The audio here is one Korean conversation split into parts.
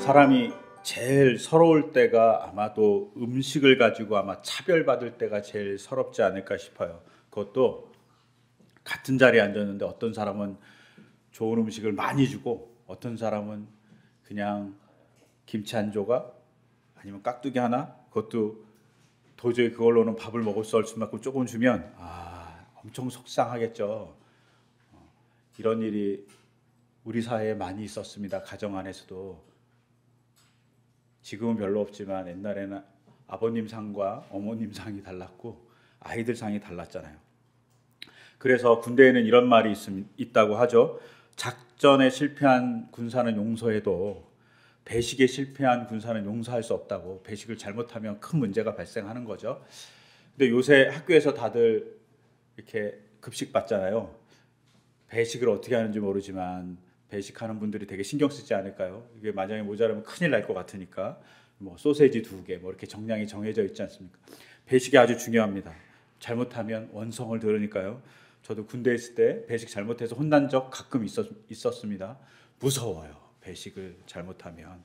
사람이 제일 서러울 때가 아마도 음식을 가지고 아마 차별받을 때가 제일 서럽지 않을까 싶어요. 그것도 같은 자리에 앉았는데 어떤 사람은 좋은 음식을 많이 주고 어떤 사람은 그냥 김치 한 조각 아니면 깍두기 하나, 그것도 도저히 그걸로는 밥을 먹을 수 없을 만큼 조금 주면 엄청 속상하겠죠. 이런 일이 우리 사회에 많이 있었습니다. 가정 안에서도. 지금은 별로 없지만 옛날에는 아버님 상과 어머님 상이 달랐고 아이들 상이 달랐잖아요. 그래서 군대에는 이런 말이 있다고 하죠. 작전에 실패한 군사는 용서해도 배식에 실패한 군사는 용서할 수 없다고. 배식을 잘못하면 큰 문제가 발생하는 거죠. 근데 요새 학교에서 다들 이렇게 급식 받잖아요. 배식을 어떻게 하는지 모르지만 배식하는 분들이 되게 신경 쓰지 않을까요? 이게 만약에 모자라면 큰일 날 것 같으니까 뭐 소세지 2개 뭐 이렇게 정량이 정해져 있지 않습니까? 배식이 아주 중요합니다. 잘못하면 원성을 들으니까요. 저도 군대에 있을 때 배식 잘못해서 혼난 적 가끔 있었습니다. 무서워요. 배식을 잘못하면.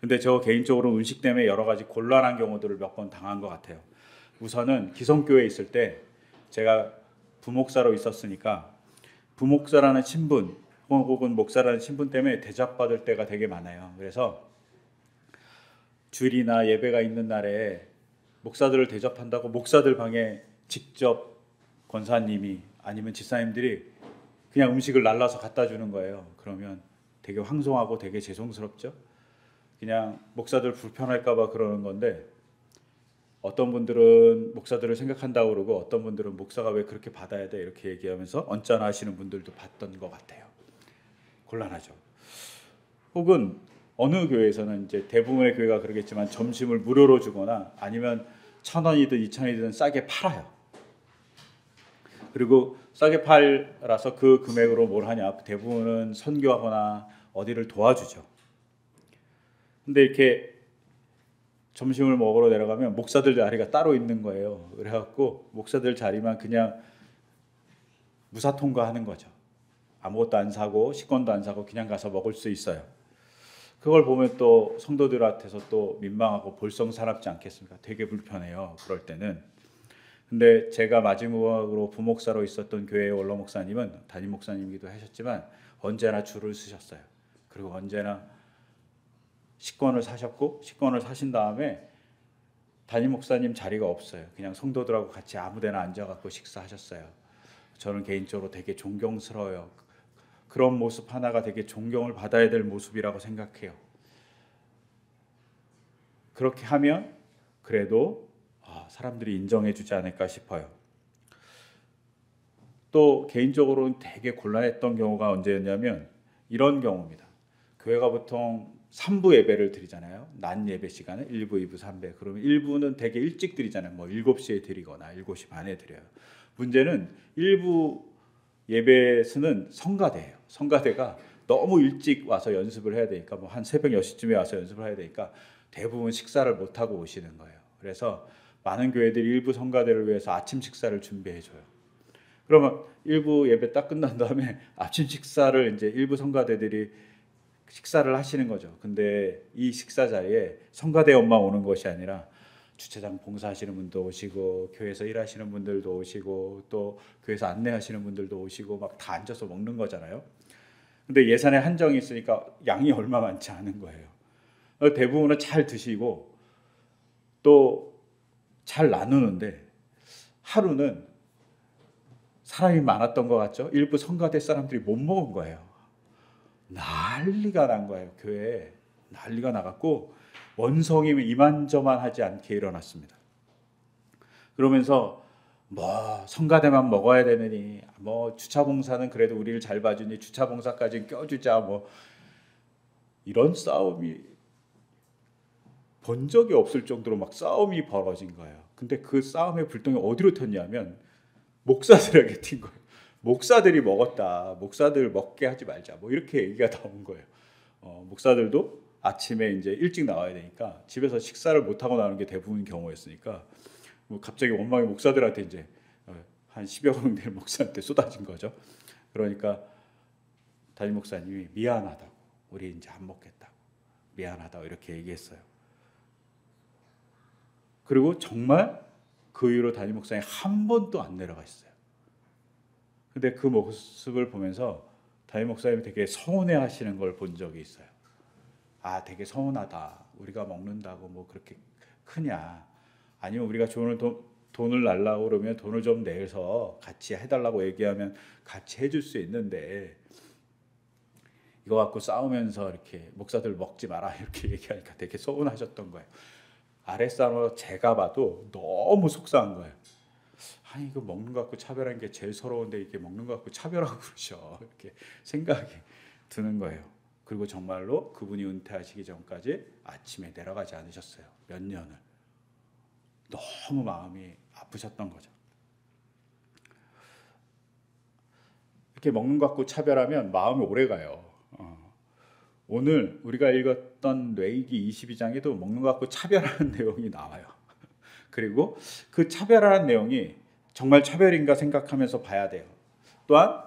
근데 저 개인적으로 음식 때문에 여러 가지 곤란한 경우들을 몇 번 당한 것 같아요. 우선은 기성교회에 있을 때 제가 부목사로 있었으니까 부목사라는 신분 혹은 목사라는 신분 때문에 대접받을 때가 되게 많아요. 그래서 주일이나 예배가 있는 날에 목사들을 대접한다고 목사들 방에 직접 권사님이 아니면 집사님들이 그냥 음식을 날라서 갖다 주는 거예요. 그러면 되게 황송하고 되게 죄송스럽죠. 그냥 목사들 불편할까 봐 그러는 건데 어떤 분들은 목사들을 생각한다고 그러고 어떤 분들은 목사가 왜 그렇게 받아야 돼 이렇게 얘기하면서 언짢아 하시는 분들도 봤던 것 같아요. 곤란하죠. 혹은 어느 교회에서는 이제 대부분의 교회가 그러겠지만 점심을 무료로 주거나 아니면 1,000원이든 2,000원이든 싸게 팔아요. 그리고 싸게 팔아서 그 금액으로 뭘 하냐? 대부분은 선교하거나 어디를 도와주죠. 근데 이렇게 점심을 먹으러 내려가면 목사들 자리가 따로 있는 거예요. 그래갖고 목사들 자리만 그냥 무사통과하는 거죠. 아무것도 안 사고 식권도 안 사고 그냥 가서 먹을 수 있어요. 그걸 보면 또 성도들한테서 또 민망하고 볼썽사납지 않겠습니까? 되게 불편해요. 그럴 때는. 근데 제가 마지막으로 부목사로 있었던 교회의 원로 목사님은 담임 목사님이기도 하셨지만 언제나 줄을 서셨어요. 그리고 언제나 식권을 사셨고 식권을 사신 다음에 담임 목사님 자리가 없어요. 그냥 성도들하고 같이 아무데나 앉아갖고 식사하셨어요. 저는 개인적으로 되게 존경스러워요. 그런 모습 하나가 되게 존경을 받아야 될 모습이라고 생각해요. 그렇게 하면 그래도 사람들이 인정해 주지 않을까 싶어요. 또 개인적으로는 되게 곤란했던 경우가 언제였냐면 이런 경우입니다. 교회가 보통 3부 예배를 드리잖아요. 낮 예배 시간에 1부, 2부, 3부. 그러면 1부는 되게 일찍 드리잖아요. 뭐 7시에 드리거나 7시 반에 드려요. 문제는 1부 예배 수는 성가대예요. 성가대가 너무 일찍 와서 연습을 해야 되니까 뭐 한 새벽 6시쯤에 와서 연습을 해야 되니까 대부분 식사를 못 하고 오시는 거예요. 그래서 많은 교회들이 일부 성가대를 위해서 아침 식사를 준비해 줘요. 그러면 일부 예배 딱 끝난 다음에 아침 식사를 이제 일부 성가대들이 식사를 하시는 거죠. 근데 이 식사 자리에 성가대 엄마 오는 것이 아니라 주차장 봉사하시는 분도 오시고 교회에서 일하시는 분들도 오시고 또 교회에서 안내하시는 분들도 오시고 막 다 앉아서 먹는 거잖아요. 근데 예산에 한정이 있으니까 양이 얼마 많지 않은 거예요. 대부분은 잘 드시고 또 잘 나누는데 하루는 사람이 많았던 것 같죠. 일부 성가대 사람들이 못 먹은 거예요. 난리가 난 거예요. 교회에 난리가 나갔고 원성이 이만저만하지 않게 일어났습니다. 그러면서 뭐 성가대만 먹어야 되느니 뭐 주차봉사는 그래도 우리를 잘 봐주니 주차봉사까지는 껴주자 뭐 이런 싸움이 본 적이 없을 정도로 막 싸움이 벌어진 거예요. 근데 그 싸움의 불똥이 어디로 튀었냐면 목사들에게 튄 거예요. 목사들이 먹었다. 목사들 먹게 하지 말자. 뭐 이렇게 얘기가 나온 거예요. 목사들도 아침에 이제 일찍 나와야 되니까 집에서 식사를 못 하고 나오는 게 대부분 경우였으니까 뭐 갑자기 원망이 목사들한테 이제 한 10여 명 될 목사한테 쏟아진 거죠. 그러니까 담임 목사님이 미안하다고 우리 이제 안 먹겠다고 미안하다 이렇게 얘기했어요. 그리고 정말 그 이후로 담임 목사님 한 번도 안 내려가 있어요. 근데 그 모습을 보면서 담임 목사님이 되게 서운해 하시는 걸 본 적이 있어요. 아, 되게 서운하다. 우리가 먹는다고 뭐 그렇게 크냐. 아니면 우리가 돈을 날라고 그러면 돈을 좀 내서 같이 해달라고 얘기하면 같이 해줄 수 있는데 이거 갖고 싸우면서 이렇게 목사들 먹지 마라 이렇게 얘기하니까 되게 서운하셨던 거예요. 아랫사람으로 제가 봐도 너무 속상한 거예요. 아니 이거 먹는 거 갖고 차별하는 게 제일 서러운데 이게 먹는 거 갖고 차별하고 그러죠. 이렇게 생각이 드는 거예요. 그리고 정말로 그분이 은퇴하시기 전까지 아침에 내려가지 않으셨어요. 몇 년을. 너무 마음이 아프셨던 거죠. 이렇게 먹는 거 갖고 차별하면 마음이 오래가요. 오늘 우리가 읽었던 레위기 22장에도 먹는 거 갖고 차별하는 내용이 나와요. 그리고 그 차별하는 내용이 정말 차별인가 생각하면서 봐야 돼요. 또한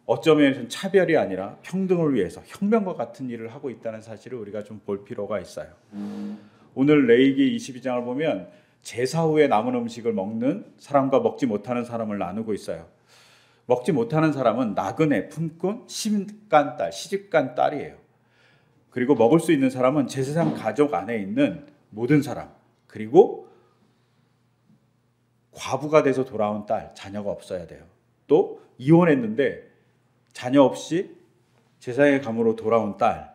어쩌면 차별이 아니라 평등을 위해서 혁명과 같은 일을 하고 있다는 사실을 우리가 좀 볼 필요가 있어요. 오늘 레위기 22장을 보면 제사 후에 남은 음식을 먹는 사람과 먹지 못하는 사람을 나누고 있어요. 먹지 못하는 사람은 나그네, 품꾼, 시집간 딸, 시집간 딸이에요. 그리고 먹을 수 있는 사람은 제사장 가족 안에 있는 모든 사람, 그리고 과부가 돼서 돌아온 딸, 자녀가 없어야 돼요. 또 이혼했는데 자녀 없이 제사장의 감으로 돌아온 딸,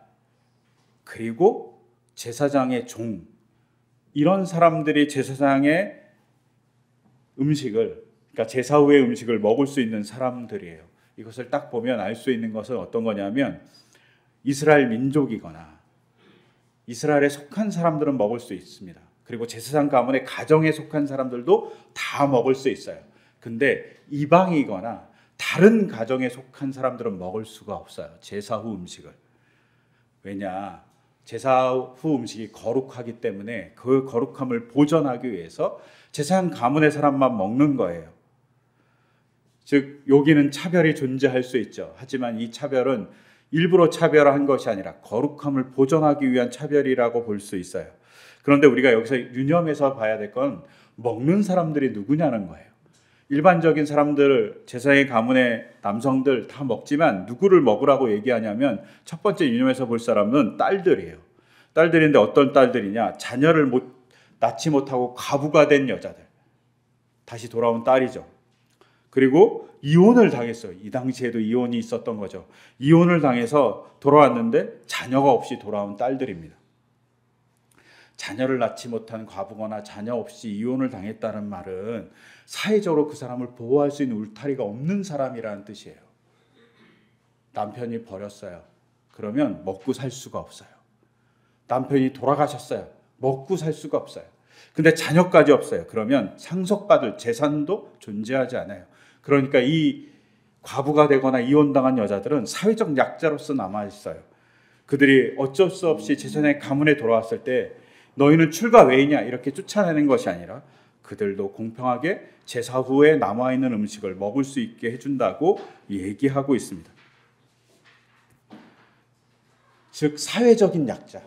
그리고 제사장의 종, 이런 사람들이 제사장의 음식을, 그러니까 제사 후의 음식을 먹을 수 있는 사람들이에요. 이것을 딱 보면 알 수 있는 것은 어떤 거냐면 이스라엘 민족이거나 이스라엘에 속한 사람들은 먹을 수 있습니다. 그리고 제사장 가문의 가정에 속한 사람들도 다 먹을 수 있어요. 근데 이방이거나 다른 가정에 속한 사람들은 먹을 수가 없어요. 제사 후 음식을. 왜냐? 제사 후 음식이 거룩하기 때문에 그 거룩함을 보존하기 위해서 제사장 가문의 사람만 먹는 거예요. 즉 여기는 차별이 존재할 수 있죠. 하지만 이 차별은 일부러 차별한 것이 아니라 거룩함을 보존하기 위한 차별이라고 볼 수 있어요. 그런데 우리가 여기서 유념해서 봐야 될 건 먹는 사람들이 누구냐는 거예요. 일반적인 사람들, 제사의 가문의 남성들 다 먹지만 누구를 먹으라고 얘기하냐면 첫 번째 유념해서 볼 사람은 딸들이에요. 딸들인데 어떤 딸들이냐? 자녀를 낳지 못하고 과부가 된 여자들. 다시 돌아온 딸이죠. 그리고 이혼을 당했어요. 이 당시에도 이혼이 있었던 거죠. 이혼을 당해서 돌아왔는데 자녀가 없이 돌아온 딸들입니다. 자녀를 낳지 못한 과부거나 자녀 없이 이혼을 당했다는 말은 사회적으로 그 사람을 보호할 수 있는 울타리가 없는 사람이라는 뜻이에요. 남편이 버렸어요. 그러면 먹고 살 수가 없어요. 남편이 돌아가셨어요. 먹고 살 수가 없어요. 근데 자녀까지 없어요. 그러면 상속받을 재산도 존재하지 않아요. 그러니까 이 과부가 되거나 이혼당한 여자들은 사회적 약자로서 남아있어요. 그들이 어쩔 수 없이 제사장의 가문에 돌아왔을 때 너희는 출가 왜이냐 이렇게 쫓아내는 것이 아니라 그들도 공평하게 제사 후에 남아있는 음식을 먹을 수 있게 해준다고 얘기하고 있습니다. 즉 사회적인 약자,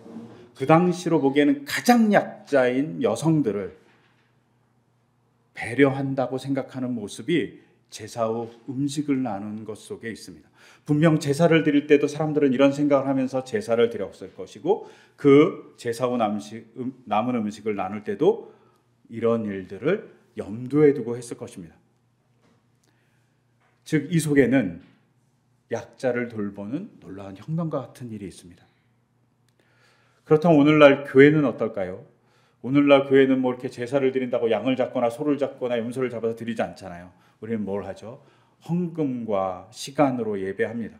그 당시로 보기에는 가장 약자인 여성들을 배려한다고 생각하는 모습이 제사 후 음식을 나누는 것 속에 있습니다. 분명 제사를 드릴 때도 사람들은 이런 생각을 하면서 제사를 드렸을 것이고 그 제사 후 남은 음식을 나눌 때도 이런 일들을 염두에 두고 했을 것입니다. 즉 이 속에는 약자를 돌보는 놀라운 혁명과 같은 일이 있습니다. 그렇다면 오늘날 교회는 어떨까요? 오늘날 교회는 뭐 이렇게 제사를 드린다고 양을 잡거나 소를 잡거나 염소를 잡아서 드리지 않잖아요. 우리는 뭘 하죠? 헌금과 시간으로 예배합니다.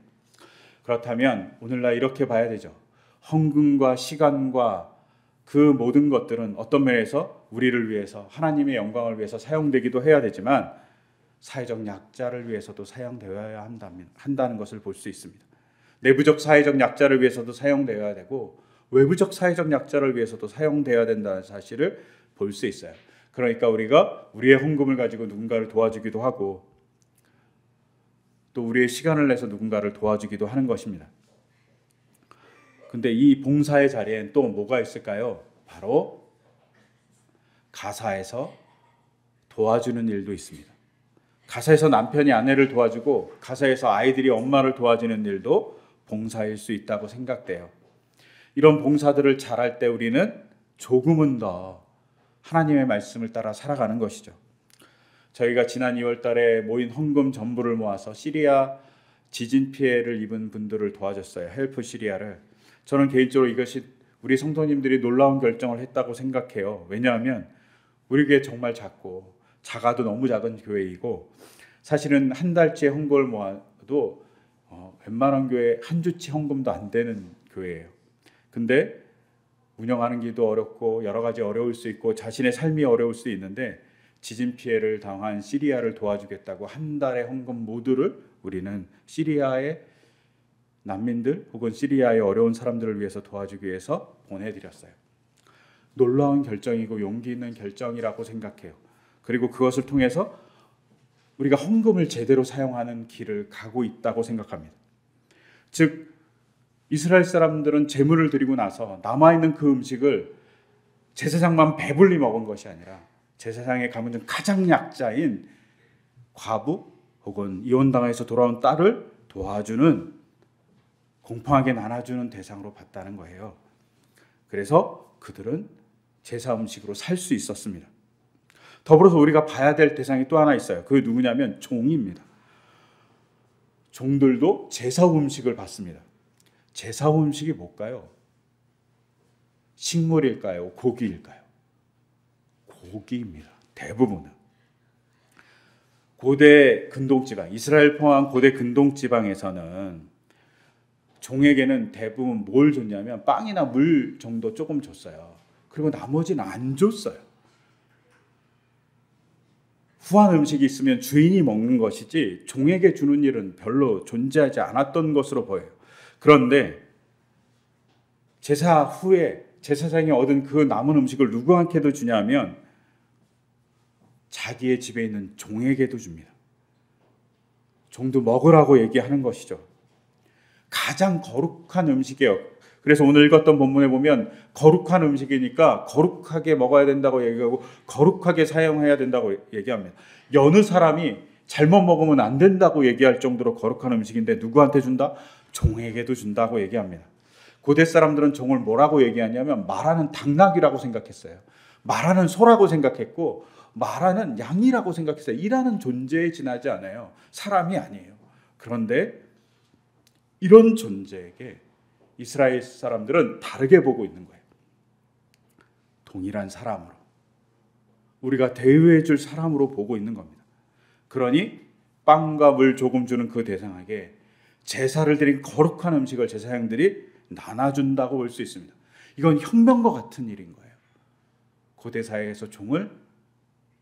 그렇다면 오늘날 이렇게 봐야 되죠. 헌금과 시간과 그 모든 것들은 어떤 면에서 우리를 위해서 하나님의 영광을 위해서 사용되기도 해야 되지만 사회적 약자를 위해서도 사용되어야 한다는 것을 볼 수 있습니다. 내부적 사회적 약자를 위해서도 사용되어야 되고 외부적 사회적 약자를 위해서도 사용되어야 된다는 사실을 볼 수 있어요. 그러니까 우리가 우리의 헌금을 가지고 누군가를 도와주기도 하고 또 우리의 시간을 내서 누군가를 도와주기도 하는 것입니다. 근데 이 봉사의 자리엔 또 뭐가 있을까요? 바로 가사에서 도와주는 일도 있습니다. 가사에서 남편이 아내를 도와주고 가사에서 아이들이 엄마를 도와주는 일도 봉사일 수 있다고 생각돼요. 이런 봉사들을 잘할 때 우리는 조금은 더 하나님의 말씀을 따라 살아가는 것이죠. 저희가 지난 2월 달에 모인 헌금 전부를 모아서 시리아 지진 피해를 입은 분들을 도와줬어요. 헬프 시리아를. 저는 개인적으로 이것이 우리 성도님들이 놀라운 결정을 했다고 생각해요. 왜냐하면 우리 교회 정말 작아도 너무 작은 교회이고, 사실은 한 달치의 헌금을 모아도 웬만한 교회 한 주치 헌금도 안 되는 교회예요. 근데 운영하는 길도 어렵고 여러 가지 어려울 수 있고 자신의 삶이 어려울 수 있는데, 지진 피해를 당한 시리아를 도와주겠다고 한 달의 헌금 모두를 우리는 시리아의 난민들 혹은 시리아의 어려운 사람들을 위해서 도와주기 위해서 보내드렸어요. 놀라운 결정이고 용기 있는 결정이라고 생각해요. 그리고 그것을 통해서 우리가 헌금을 제대로 사용하는 길을 가고 있다고 생각합니다. 즉 이스라엘 사람들은 제물을 드리고 나서 남아있는 그 음식을 제사장만 배불리 먹은 것이 아니라 제사장에 가면 가장 약자인 과부 혹은 이혼당해서 돌아온 딸을 도와주는, 공평하게 나눠주는 대상으로 봤다는 거예요. 그래서 그들은 제사 음식으로 살 수 있었습니다. 더불어서 우리가 봐야 될 대상이 또 하나 있어요. 그게 누구냐면 종입니다. 종들도 제사 음식을 받습니다. 제사 음식이 뭘까요? 식물일까요? 고기일까요? 고기입니다. 대부분은. 고대 근동지방, 이스라엘 포함한 고대 근동지방에서는 종에게는 대부분 뭘 줬냐면 빵이나 물 정도 조금 줬어요. 그리고 나머지는 안 줬어요. 후한 음식이 있으면 주인이 먹는 것이지 종에게 주는 일은 별로 존재하지 않았던 것으로 보여요. 그런데 제사 후에 제사장이 얻은 그 남은 음식을 누구한테도 주냐면 자기의 집에 있는 종에게도 줍니다. 종도 먹으라고 얘기하는 것이죠. 가장 거룩한 음식이에요. 그래서 오늘 읽었던 본문에 보면 거룩한 음식이니까 거룩하게 먹어야 된다고 얘기하고 거룩하게 사용해야 된다고 얘기합니다. 여느 사람이 잘못 먹으면 안 된다고 얘기할 정도로 거룩한 음식인데 누구한테 준다? 종에게도 준다고 얘기합니다. 고대 사람들은 종을 뭐라고 얘기하냐면 말하는 당나귀라고 생각했어요. 말하는 소라고 생각했고 말하는 양이라고 생각했어요. 일하는 존재에 지나지 않아요. 사람이 아니에요. 그런데 이런 존재에게 이스라엘 사람들은 다르게 보고 있는 거예요. 동일한 사람으로, 우리가 대우해 줄 사람으로 보고 있는 겁니다. 그러니 빵과 물 조금 주는 그 대상에게 제사를 드린 거룩한 음식을 제사장들이 나눠준다고 볼 수 있습니다. 이건 혁명과 같은 일인 거예요. 고대 사회에서 종을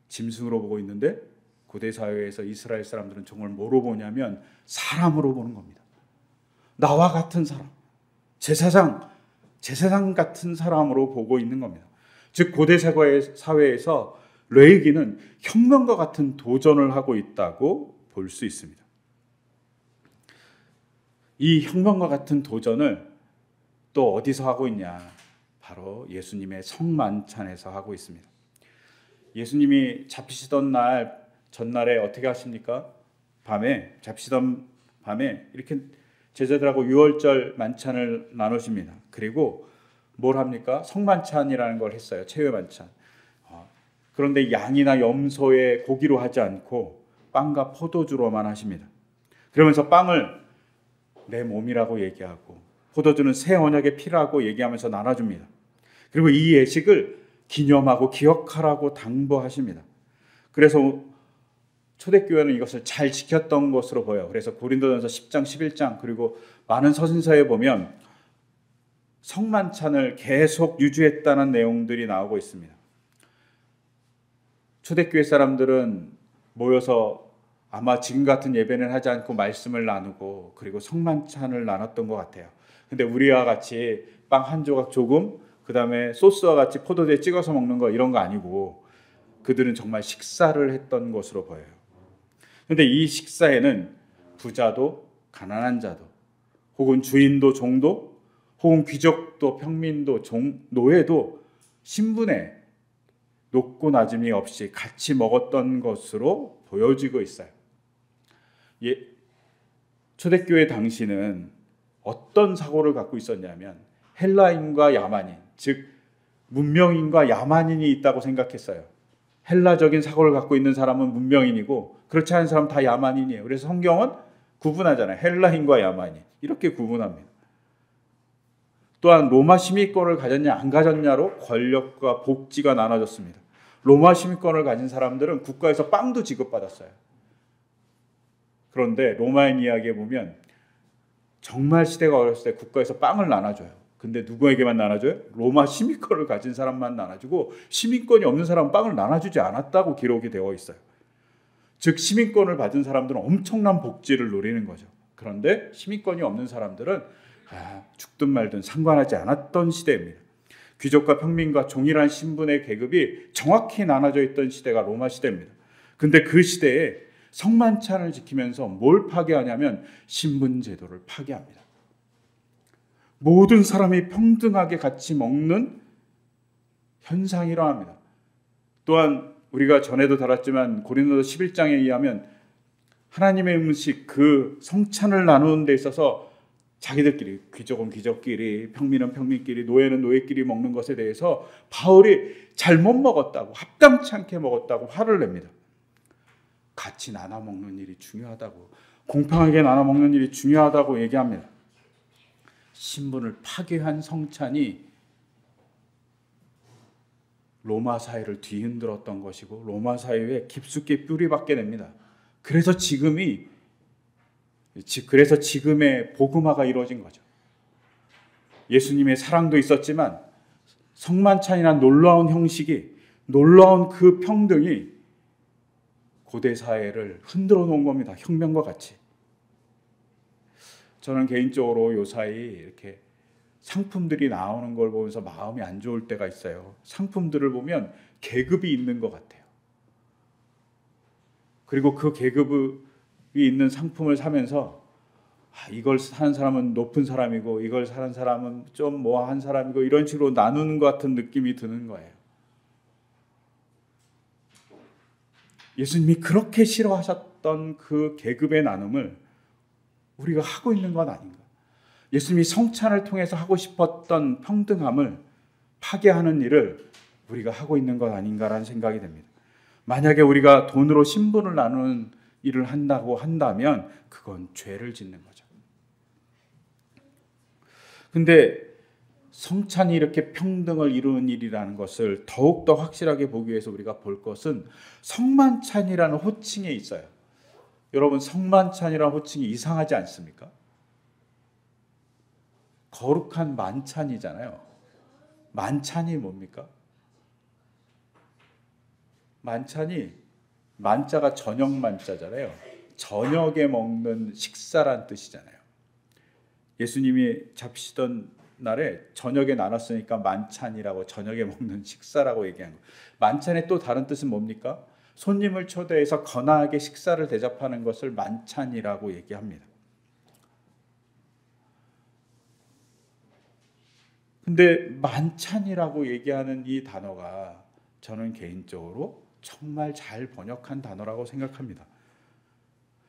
짐승으로 보고 있는데 고대 사회에서 이스라엘 사람들은 종을 뭐로 보냐면 사람으로 보는 겁니다. 나와 같은 사람, 제사장 같은 사람으로 보고 있는 겁니다. 즉 고대 사회에서 레위기는 혁명과 같은 도전을 하고 있다고 볼 수 있습니다. 이 혁명과 같은 도전을 또 어디서 하고 있냐? 바로 예수님의 성만찬에서 하고 있습니다. 예수님이 잡히시던 날 전날에 어떻게 하십니까? 잡히시던 밤에 이렇게 제자들하고 유월절 만찬을 나누십니다. 그리고 뭘 합니까? 성만찬이라는 걸 했어요. 체외 만찬. 그런데 양이나 염소의 고기로 하지 않고 빵과 포도주로만 하십니다. 그러면서 빵을 내 몸이라고 얘기하고 포도주는 새 언약의 피라고 얘기하면서 나눠줍니다. 그리고 이 예식을 기념하고 기억하라고 당부하십니다. 그래서 초대교회는 이것을 잘 지켰던 것으로 보여요. 그래서 고린도전서 10장, 11장 그리고 많은 서신서에 보면 성만찬을 계속 유지했다는 내용들이 나오고 있습니다. 초대교회 사람들은 모여서 아마 지금 같은 예배는 하지 않고 말씀을 나누고 그리고 성만찬을 나눴던 것 같아요. 근데 우리와 같이 빵 한 조각 조금, 그 다음에 소스와 같이 포도주에 찍어서 먹는 거 이런 거 아니고 그들은 정말 식사를 했던 것으로 보여요. 그런데 이 식사에는 부자도 가난한 자도 혹은 주인도 종도 혹은 귀족도 평민도 노예도 신분에 높고 낮음이 없이 같이 먹었던 것으로 보여지고 있어요. 초대교회 당시는 어떤 사고를 갖고 있었냐면 헬라인과 야만인, 즉 문명인과 야만인이 있다고 생각했어요. 헬라적인 사고를 갖고 있는 사람은 문명인이고 그렇지 않은 사람은 다 야만인이에요. 그래서 성경은 구분하잖아요. 헬라인과 야만인 이렇게 구분합니다. 또한 로마 시민권을 가졌냐 안 가졌냐로 권력과 복지가 나눠졌습니다. 로마 시민권을 가진 사람들은 국가에서 빵도 지급받았어요. 그런데 로마인 이야기에 보면 정말 시대가 어렸을 때 국가에서 빵을 나눠줘요. 근데 누구에게만 나눠줘요? 로마 시민권을 가진 사람만 나눠주고 시민권이 없는 사람은 빵을 나눠주지 않았다고 기록이 되어 있어요. 즉 시민권을 받은 사람들은 엄청난 복지를 누리는 거죠. 그런데 시민권이 없는 사람들은 죽든 말든 상관하지 않았던 시대입니다. 귀족과 평민과 종일한 신분의 계급이 정확히 나눠져 있던 시대가 로마 시대입니다. 근데 그 시대에 성만찬을 지키면서 뭘 파괴하냐면 신분 제도를 파괴합니다. 모든 사람이 평등하게 같이 먹는 현상이 일어납니다. 또한 우리가 전에도 다뤘지만 고린도서 11장에 의하면 하나님의 음식 그 성찬을 나누는 데 있어서 자기들끼리 귀족은 귀족끼리 평민은 평민끼리 노예는 노예끼리 먹는 것에 대해서 바울이 잘못 먹었다고 합당치 않게 먹었다고 화를 냅니다. 같이 나눠 먹는 일이 중요하다고 공평하게 나눠 먹는 일이 중요하다고 얘기합니다. 신분을 파괴한 성찬이 로마 사회를 뒤흔들었던 것이고 로마 사회에 깊숙이 뿌리박게 됩니다. 그래서 지금의 복음화가 이루어진 거죠. 예수님의 사랑도 있었지만 성만찬이란 놀라운 형식이 놀라운 그 평등이 고대 사회를 흔들어 놓은 겁니다. 혁명과 같이. 저는 개인적으로 요사이 이렇게 상품들이 나오는 걸 보면서 마음이 안 좋을 때가 있어요. 상품들을 보면 계급이 있는 것 같아요. 그리고 그 계급이 있는 상품을 사면서 이걸 사는 사람은 높은 사람이고 이걸 사는 사람은 좀 뭐한 사람이고 이런 식으로 나누는 것 같은 느낌이 드는 거예요. 예수님이 그렇게 싫어하셨던 그 계급의 나눔을 우리가 하고 있는 건 아닌가? 예수님이 성찬을 통해서 하고 싶었던 평등함을 파괴하는 일을 우리가 하고 있는 것 아닌가라는 생각이 듭니다. 만약에 우리가 돈으로 신분을 나누는 일을 한다고 한다면 그건 죄를 짓는 거죠. 근데 성찬이 이렇게 평등을 이루는 일이라는 것을 더욱더 확실하게 보기 위해서 우리가 볼 것은 성만찬이라는 호칭에 있어요. 여러분 성만찬이라는 호칭이 이상하지 않습니까? 거룩한 만찬이잖아요. 만찬이 뭡니까? 만찬이 만자가 저녁 만자잖아요. 저녁에 먹는 식사란 뜻이잖아요. 예수님이 잡히시던 날에 저녁에 나눴으니까 만찬이라고 저녁에 먹는 식사라고 얘기한 거예요. 만찬의 또 다른 뜻은 뭡니까? 손님을 초대해서 거나하게 식사를 대접하는 것을 만찬이라고 얘기합니다. 근데 만찬이라고 얘기하는 이 단어가 저는 개인적으로 정말 잘 번역한 단어라고 생각합니다.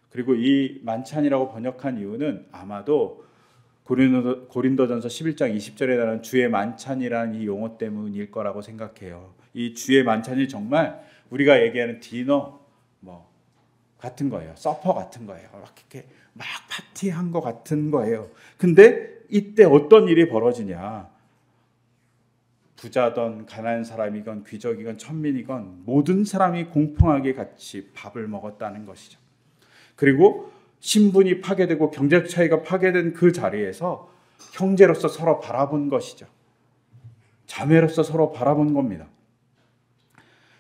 그리고 이 만찬이라고 번역한 이유는 아마도 고린도전서 11장 20절에 나오는 주의 만찬이라는 이 용어 때문일 거라고 생각해요. 이 주의 만찬이 정말 우리가 얘기하는 디너 같은 거예요. 서퍼 같은 거예요. 이렇게 막 파티한 것 같은 거예요. 근데 이때 어떤 일이 벌어지냐? 부자든 가난한 사람이건 귀족이건 천민이건 모든 사람이 공평하게 같이 밥을 먹었다는 것이죠. 그리고 신분이 파괴되고 경제적 차이가 파괴된 그 자리에서 형제로서 서로 바라본 것이죠. 자매로서 서로 바라본 겁니다.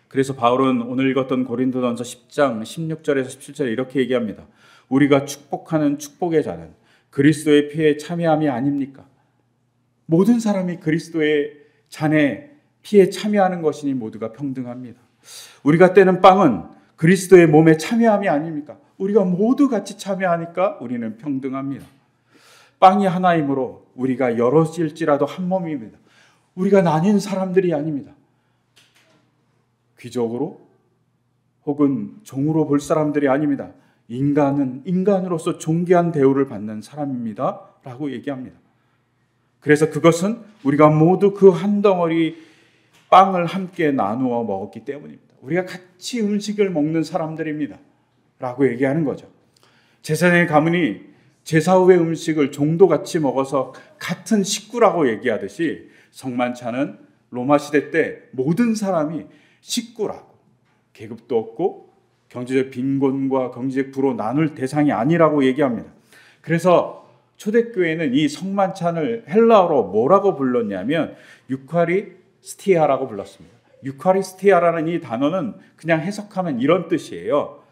그래서 바울은 오늘 읽었던 고린도전서 10장 16절에서 17절에 이렇게 얘기합니다. 우리가 축복하는 축복의 자는 그리스도의 피에 참여함이 아닙니까? 모든 사람이 그리스도의 잔에 피에 참여하는 것이니 모두가 평등합니다. 우리가 떼는 빵은 그리스도의 몸에 참여함이 아닙니까? 우리가 모두 같이 참여하니까 우리는 평등합니다. 빵이 하나이므로 우리가 여럿일지라도 한 몸입니다. 우리가 나뉜 사람들이 아닙니다. 귀족으로 혹은 종으로 볼 사람들이 아닙니다. 인간은 인간으로서 존귀한 대우를 받는 사람입니다 라고 얘기합니다. 그래서 그것은 우리가 모두 그 한 덩어리 빵을 함께 나누어 먹었기 때문입니다. 우리가 같이 음식을 먹는 사람들입니다 라고 얘기하는 거죠. 제사장의 가문이 제사 후의 음식을 종도같이 먹어서 같은 식구라고 얘기하듯이 성만찬은 로마 시대 때 모든 사람이 식구라고, 계급도 없고 경제적 빈곤과 경제적 부로 나눌 대상이 아니라고 얘기합니다. 그래서 초대교회는 이 성만찬을 헬라어로 뭐라고 불렀냐면 유카리스티아라고 불렀습니다. 유카리스티아라는 이 단어는 그냥 해석하면 이런 뜻이에요.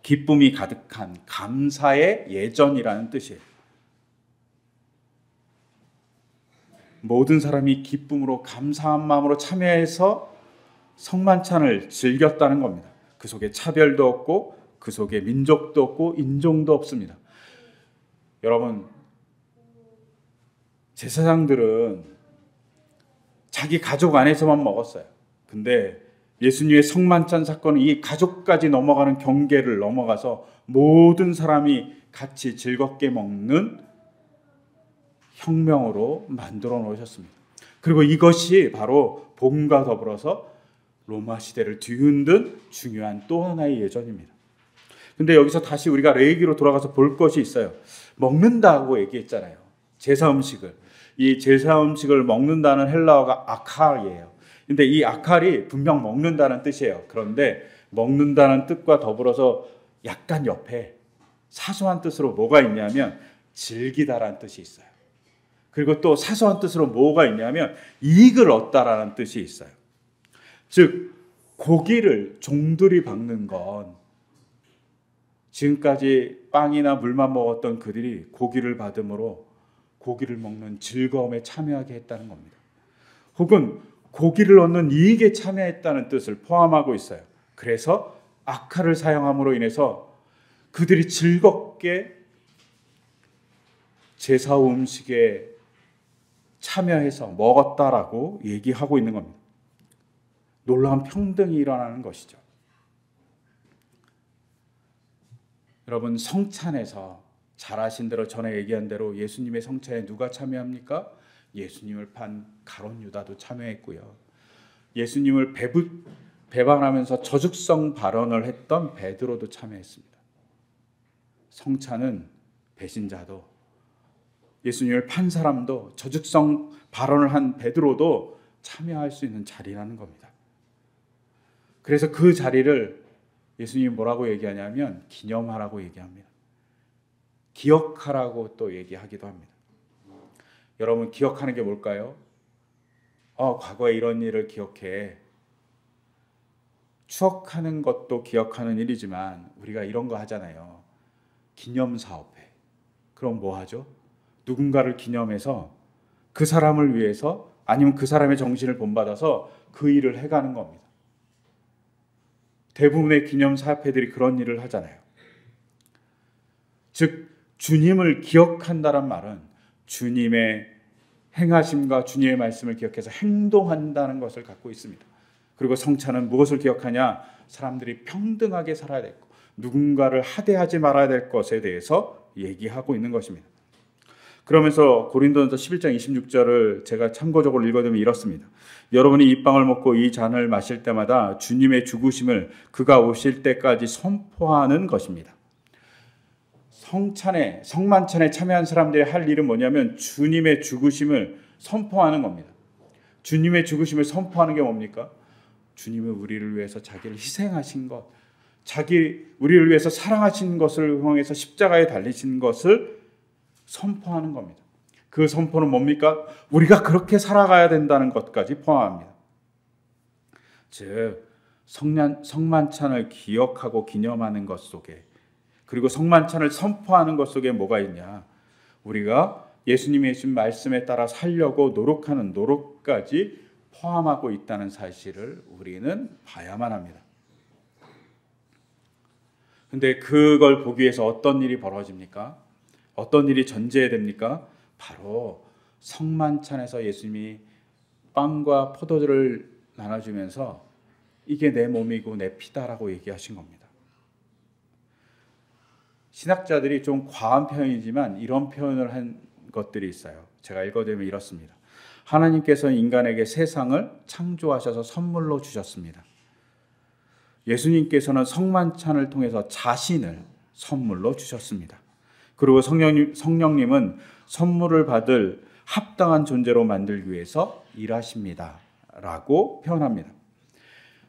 기쁨이 가득한 감사의 예전이라는 뜻이에요. 모든 사람이 기쁨으로 감사한 마음으로 참여해서 성만찬을 즐겼다는 겁니다. 그 속에 차별도 없고 그 속에 민족도 없고 인종도 없습니다. 여러분, 제사장들은 자기 가족 안에서만 먹었어요. 근데 예수님의 성만찬 사건은 이 가족까지 넘어가는 경계를 넘어가서 모든 사람이 같이 즐겁게 먹는 혁명으로 만들어 놓으셨습니다. 그리고 이것이 바로 복음과 더불어서 로마 시대를 뒤흔든 중요한 또 하나의 예전입니다. 근데 여기서 다시 우리가 레위기로 돌아가서 볼 것이 있어요. 먹는다고 얘기했잖아요. 제사 음식을. 이 제사 음식을 먹는다는 헬라어가 아칼이에요. 근데 이 아칼이 분명 먹는다는 뜻이에요. 그런데 먹는다는 뜻과 더불어서 약간 옆에 사소한 뜻으로 뭐가 있냐면 즐기다라는 뜻이 있어요. 그리고 또 사소한 뜻으로 뭐가 있냐면 이익을 얻다라는 뜻이 있어요. 즉 고기를 종들이 박는 건 지금까지 빵이나 물만 먹었던 그들이 고기를 받음으로 고기를 먹는 즐거움에 참여하게 했다는 겁니다. 혹은 고기를 얻는 이익에 참여했다는 뜻을 포함하고 있어요. 그래서 아카를 사용함으로 인해서 그들이 즐겁게 제사 음식에 참여해서 먹었다라고 얘기하고 있는 겁니다. 놀라운 평등이 일어나는 것이죠. 여러분, 성찬에서 잘 아신 대로 전에 얘기한 대로 예수님의 성찬에 누가 참여합니까? 예수님을 판 가룟 유다도 참여했고요. 예수님을 배반하면서 저죽성 발언을 했던 베드로도 참여했습니다. 성찬은 배신자도 예수님을 판 사람도 저죽성 발언을 한 베드로도 참여할 수 있는 자리라는 겁니다. 그래서 그 자리를 예수님이 뭐라고 얘기하냐면 기념하라고 얘기합니다. 기억하라고 또 얘기하기도 합니다. 여러분, 기억하는 게 뭘까요? 과거에 이런 일을 기억해. 추억하는 것도 기억하는 일이지만 우리가 이런 거 하잖아요. 기념사업회. 그럼 뭐 하죠? 누군가를 기념해서 그 사람을 위해서 아니면 그 사람의 정신을 본받아서 그 일을 해가는 겁니다. 대부분의 기념사업회들이 그런 일을 하잖아요. 즉 주님을 기억한다는 말은 주님의 행하심과 주님의 말씀을 기억해서 행동한다는 것을 갖고 있습니다. 그리고 성찬은 무엇을 기억하냐? 사람들이 평등하게 살아야 될 것, 누군가를 하대하지 말아야 될 것에 대해서 얘기하고 있는 것입니다. 그러면서 고린도전서 11장 26절을 제가 참고적으로 읽어드리면 이렇습니다. 여러분이 이 빵을 먹고 이 잔을 마실 때마다 주님의 죽으심을 그가 오실 때까지 선포하는 것입니다. 성만찬에 참여한 사람들이 할 일은 뭐냐면 주님의 죽으심을 선포하는 겁니다. 주님의 죽으심을 선포하는 게 뭡니까? 주님은 우리를 위해서 자기를 희생하신 것, 우리를 위해서 사랑하신 것을 통해서 십자가에 달리신 것을 선포하는 겁니다. 그 선포는 뭡니까? 우리가 그렇게 살아가야 된다는 것까지 포함합니다. 즉 성만찬을 기억하고 기념하는 것 속에, 그리고 성만찬을 선포하는 것 속에 뭐가 있냐? 우리가 예수님의 주신 말씀에 따라 살려고 노력하는 노력까지 포함하고 있다는 사실을 우리는 봐야만 합니다. 근데 그걸 보기 위해서 어떤 일이 벌어집니까? 어떤 일이 전제해야 됩니까? 바로 성만찬에서 예수님이 빵과 포도주를 나눠주면서 이게 내 몸이고 내 피다라고 얘기하신 겁니다. 신학자들이 좀 과한 표현이지만 이런 표현을 한 것들이 있어요. 제가 읽어드리면 이렇습니다. 하나님께서 인간에게 세상을 창조하셔서 선물로 주셨습니다. 예수님께서는 성만찬을 통해서 자신을 선물로 주셨습니다. 그리고 성령님은 선물을 받을 합당한 존재로 만들기 위해서 일하십니다. 라고 표현합니다.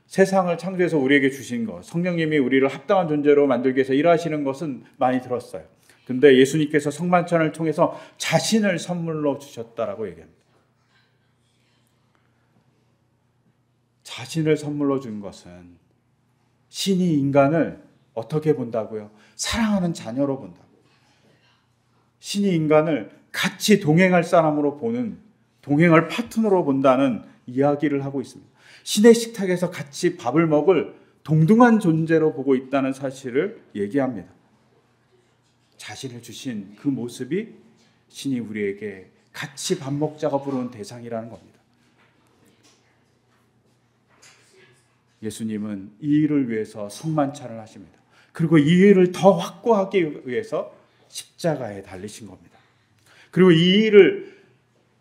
세상을 창조해서 우리에게 주신 것, 성령님이 우리를 합당한 존재로 만들기 위해서 일하시는 것은 많이 들었어요. 근데 예수님께서 성만찬을 통해서 자신을 선물로 주셨다라고 얘기합니다. 자신을 선물로 준 것은 신이 인간을 어떻게 본다고요? 사랑하는 자녀로 본다. 신이 인간을 같이 동행할 사람으로 보는, 동행할 파트너로 본다는 이야기를 하고 있습니다. 신의 식탁에서 같이 밥을 먹을 동등한 존재로 보고 있다는 사실을 얘기합니다. 자신을 주신 그 모습이 신이 우리에게 같이 밥 먹자고 부르는 대상이라는 겁니다. 예수님은 이 일을 위해서 성만찬을 하십니다. 그리고 이 일을 더 확고하기 위해서 십자가에 달리신 겁니다. 그리고 이 일을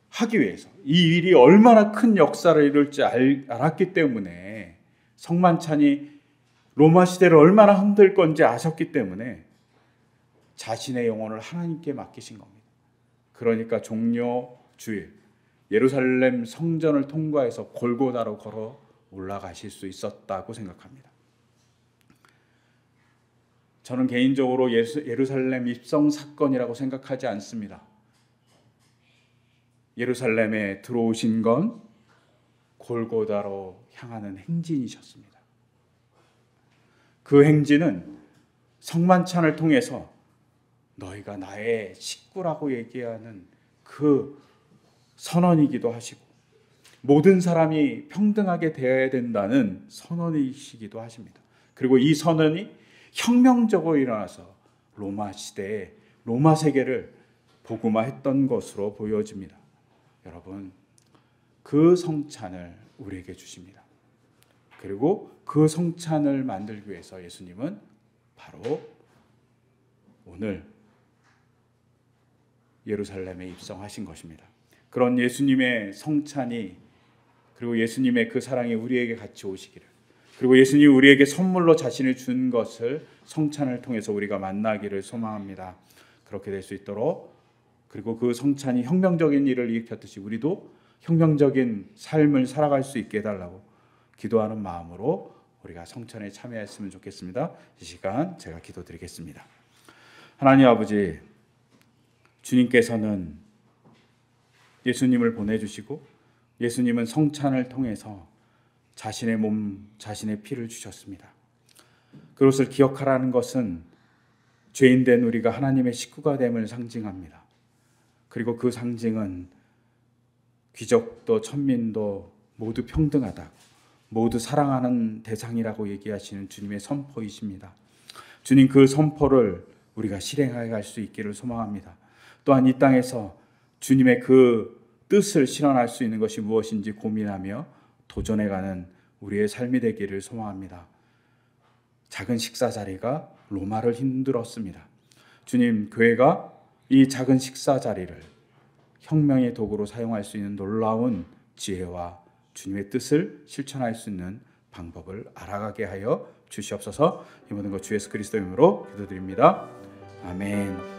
하기 위해서, 이 일이 얼마나 큰 역사를 이룰지 알았기 때문에, 성만찬이 로마 시대를 얼마나 흔들 건지 아셨기 때문에 자신의 영혼을 하나님께 맡기신 겁니다. 그러니까 종료 주일 예루살렘 성전을 통과해서 골고다로 걸어 올라가실 수 있었다고 생각합니다. 저는 개인적으로 예루살렘 입성 사건이라고 생각하지 않습니다. 예루살렘에 들어오신 건 골고다로 향하는 행진이셨습니다. 그 행진은 성만찬을 통해서 너희가 나의 식구라고 얘기하는 그 선언이기도 하시고, 모든 사람이 평등하게 되어야 된다는 선언이시기도 하십니다. 그리고 이 선언이 혁명적으로 일어나서 로마 시대에 로마 세계를 복음화했던 것으로 보여집니다. 여러분, 그 성찬을 우리에게 주십니다. 그리고 그 성찬을 만들기 위해서 예수님은 바로 오늘 예루살렘에 입성하신 것입니다. 그런 예수님의 성찬이, 그리고 예수님의 그 사랑이 우리에게 같이 오시기를, 그리고 예수님이 우리에게 선물로 자신을 준 것을 성찬을 통해서 우리가 만나기를 소망합니다. 그렇게 될 수 있도록, 그리고 그 성찬이 혁명적인 일을 일으켰듯이 우리도 혁명적인 삶을 살아갈 수 있게 해달라고 기도하는 마음으로 우리가 성찬에 참여했으면 좋겠습니다. 이 시간 제가 기도드리겠습니다. 하나님 아버지, 주님께서는 예수님을 보내주시고 예수님은 성찬을 통해서 자신의 몸, 자신의 피를 주셨습니다. 그것을 기억하라는 것은 죄인된 우리가 하나님의 식구가 됨을 상징합니다. 그리고 그 상징은 귀족도 천민도 모두 평등하다, 모두 사랑하는 대상이라고 얘기하시는 주님의 선포이십니다. 주님, 그 선포를 우리가 실행해 갈 수 있기를 소망합니다. 또한 이 땅에서 주님의 그 뜻을 실현할 수 있는 것이 무엇인지 고민하며 도전해가는 우리의 삶이 되기를 소망합니다. 작은 식사 자리가 로마를 힘들었습니다. 주님, 교회가 이 작은 식사 자리를 혁명의 도구로 사용할 수 있는 놀라운 지혜와 주님의 뜻을 실천할 수 있는 방법을 알아가게 하여 주시옵소서. 이 모든 것 주 예수 그리스도의 이름으로 기도드립니다. 아멘.